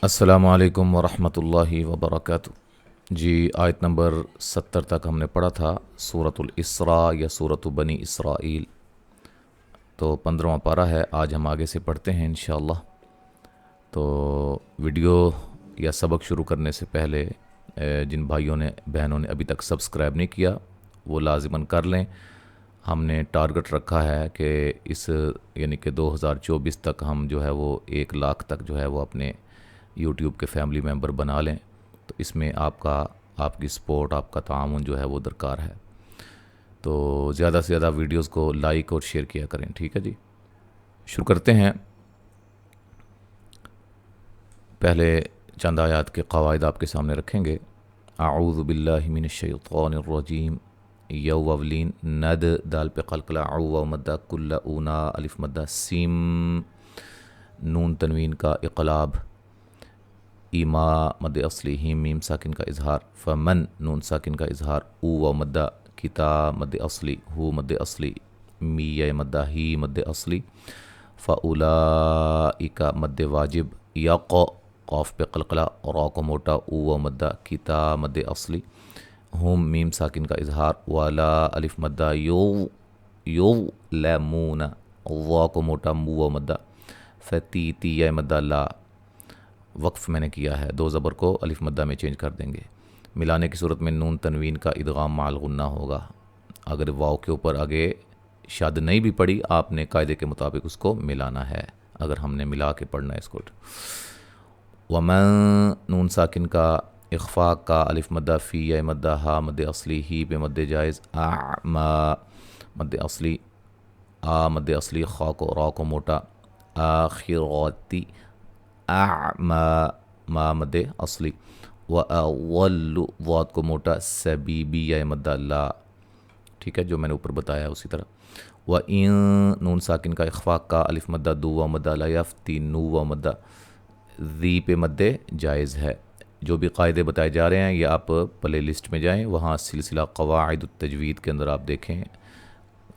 السلام علیکم ورحمۃ اللہ وبرکاتہ۔ جی آیت نمبر 70 تک ہم نے پڑھا تھا سورۃ الاسراء یا سورۃ بنی اسرائیل، تو 15واں پارہ ہے۔ آج ہم آگے سے پڑھتے ہیں انشاءاللہ۔ تو ویڈیو یا سبق شروع کرنے سے پہلے جن بھائیوں نے بہنوں نے ابھی تک سبسکرائب نہیں کیا وہ لازماً کر لیں۔ ہم نے ٹارگٹ رکھا ہے کہ اس یعنی کہ 2024 تک ہم جو ہے وہ 1 لاکھ تک جو ہے وہ اپنے یوٹیوب کے فیملی ممبر بنا لیں، تو اس میں آپ کی سپورٹ، آپ کا تعاون جو ہے وہ درکار ہے۔ تو زیادہ سے زیادہ ویڈیوز کو لائک اور شیئر کیا کریں، ٹھیک ہے جی۔ شروع کرتے ہیں۔ پہلے چند آیات کے قواعد آپ کے سامنے رکھیں گے۔ اعوذ باللہ من الشیطان الرجیم۔ یو وولین ند دال پہ قلقلہ او مدہ کل اونا الف مدہ سیم نون تنوین کا اقلاب، ایما مد اصلی ہیم میم ساکن کا اظہار، فمن نون ساکن کا اظہار، او و مدہ کتا مد اصلی، ہو مد اصلی، می مدہ ہی مد اصلی، فاولائک مد واجب، یق قاف پہ قلقلہ را کو موٹا، او و مدہ کتا مد اصلی، ہم میم ساکن کا اظہار، والا الف مدہ یو لیمون، وا کو موٹا، مو و مدہ، فتیتی مدہ لا، وقف میں نے کیا ہے، 2 زبر کو الف مدہ میں چینج کر دیں گے۔ ملانے کی صورت میں نون تنوین کا ادغام مع الغنہ ہوگا۔ اگر واو کے اوپر آگے شد نہیں بھی پڑی، آپ نے قاعدے کے مطابق اس کو ملانا ہے، اگر ہم نے ملا کے پڑھنا ہے اس کو۔ ومن نون ساکن کا اخفاء کا الف مدہ فی یا مدہ ہا مد اصلی، ہی پہ مد جائز، اعما مد اصلی، آ مد اصلی، خا کو را کو موٹا، آخراتی، اعما ما مد اصلی، واضل ضاد کو موٹا، سبیبی یا مدہ لا، ٹھیک ہے جو میں نے اوپر بتایا اسی طرح۔ وَإِن نون ساکن کا اخفاء کا الف مدہ دو و مدہ لا یفتنو و مدہ، ذی پہ مد جائز ہے۔ جو بھی قاعدے بتائے جا رہے ہیں یہ آپ پلے لسٹ میں جائیں، وہاں سلسلہ قواعد التجوید کے اندر آپ دیکھیں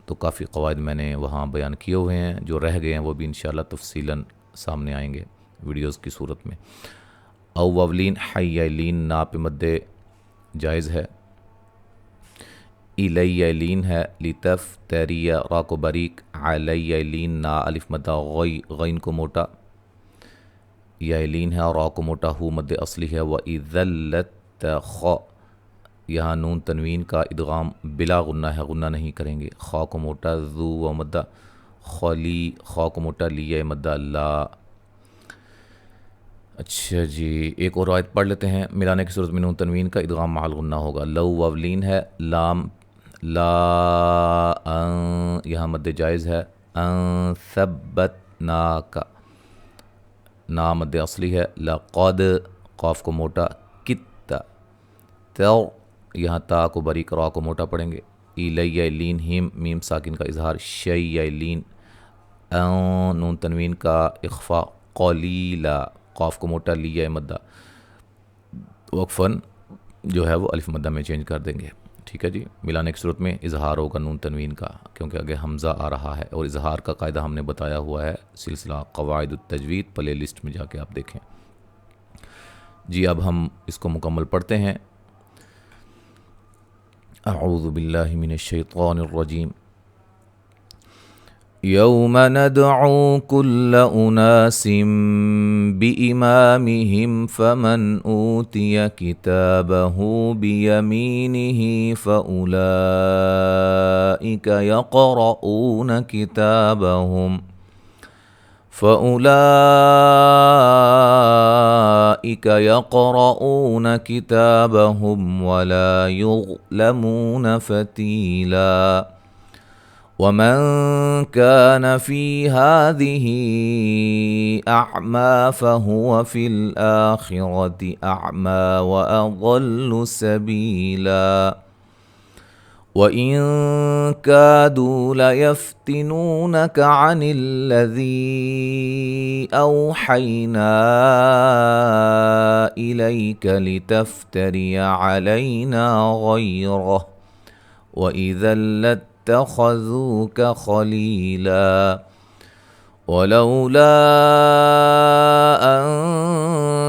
تو کافی قواعد میں نے وہاں بیان کیے ہوئے ہیں، جو رہ گئے ہیں وہ بھی انشاءاللہ تفصیلاً سامنے آئیں گے ویڈیوز کی صورت میں۔ او وولین حیلین نا پہ مد جائز ہے، الیلین ہے، لتفتری را کو باریک، علیلین نا الف مدہ غین کو موٹا، یلین ہے اور را کو موٹا، ہو مد اصلی ہے، وَإِذَلَّتْ خ، یہاں نون تنوین کا ادغام بلا غنہ ہے، غنہ نہیں کریں گے، خا کو موٹا، ذو و مدہ خلی، خا کو موٹا، لی مدہ لا۔ اچھا جی ایک اور آیت پڑھ لیتے ہیں۔ ملانے کی صورت میں نون تنوین کا ادغام مع الغنہ ہوگا۔ لو وولین ہے، لام لا ان، یہاں مد جائز ہے، ان ثبتناک، نا مد اصلی ہے، لقد قاف کو موٹا، کت تو، یہاں تا کو باریک را کو موٹا پڑھیں گے، الیلین ہیم میم ساکن کا اظہار، شیلین، ان نون تنوین کا اخفاء، قلیلا قاف کو موٹا، لیا مدہ، وقفاً جو ہے وہ الف مدہ میں چینج کر دیں گے، ٹھیک ہے جی۔ ملانے کی صورت میں اظہار ہوگا نون تنوین کا، کیونکہ آگے حمزہ آ رہا ہے، اور اظہار کا قاعدہ ہم نے بتایا ہوا ہے سلسلہ قواعد التجوید، پلے لسٹ میں جا کے آپ دیکھیں جی۔ اب ہم اس کو مکمل پڑھتے ہیں۔ اعوذ باللہ من الشیطان الرجیم۔ یوم ندعو کل اناس بإمامهم فمن اوتی کتابه بیمینه فأولئك يقرؤون كتابهم ولا يظلمون فتيلا، ومن كان في هذه أعمى فهو في الآخرة أعمى وأضل سبيلا، وَإِن كَادُوا لَيَفْتِنُونَكَ عَنِ الَّذِي أَوْحَيْنَا إِلَيْكَ لِتَفْتَرِيَ عَلَيْنَا غَيْرَهُ وَإِذًا لَاتَّخَذُوكَ خَلِيلًا، ولولا أن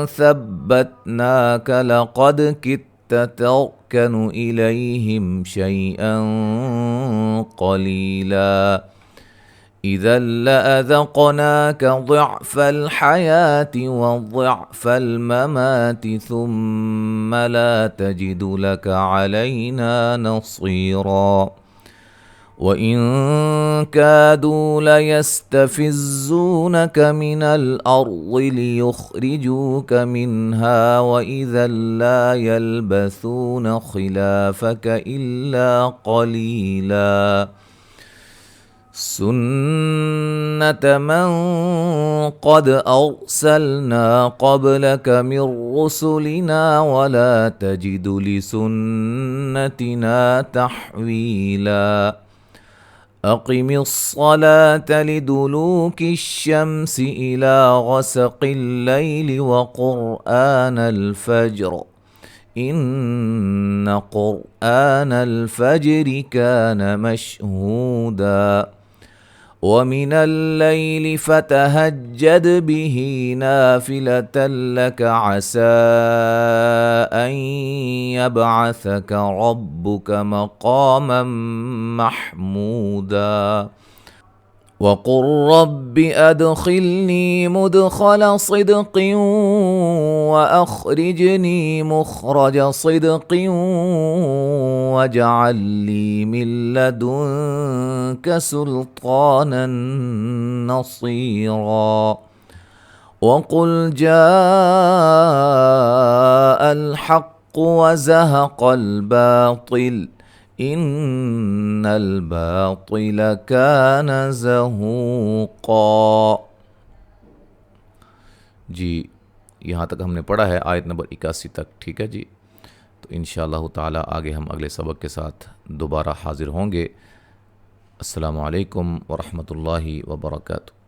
ثبتناك لقد كدت تركن إليهم شيئا قليلا إذا لأذقناك ضعف الحياة وضعف الممات ثم لا تجد لك علينا نصيرا وإن كادوا ليستفزونك من الأرض ليخرجوك منها وإذا لا يلبثون خلافك إلا قليلا سنة من قد أرسلنا قبلك من رسلنا ولا تجد لسنتنا تحويلا أقم الصلاة لدلوك الشمس إلى غسق الليل وقرآن الفجر إن قرآن الفجر كان مشهودا ومن الليل فتهجد به نافلة لك عسى أن يبعثك ربك مقاما محمودا وقل رب أدخلني مدخل صدق وأخرجني مخرج صدق واجعل لي من لدنك سلطانا نصيرا وقل جاء الحق وزهق الباطل إن الباطل كان زهوقا. جی یہاں تک ہم نے پڑھا ہے آیت نمبر 81 تک، ٹھیک ہے جی. تو انشاءاللہ تعالی آگے ہم اگلے سبق کے ساتھ دوبارہ حاضر ہوں گے. السلام علیکم ورحمۃ اللہ وبرکاتہ.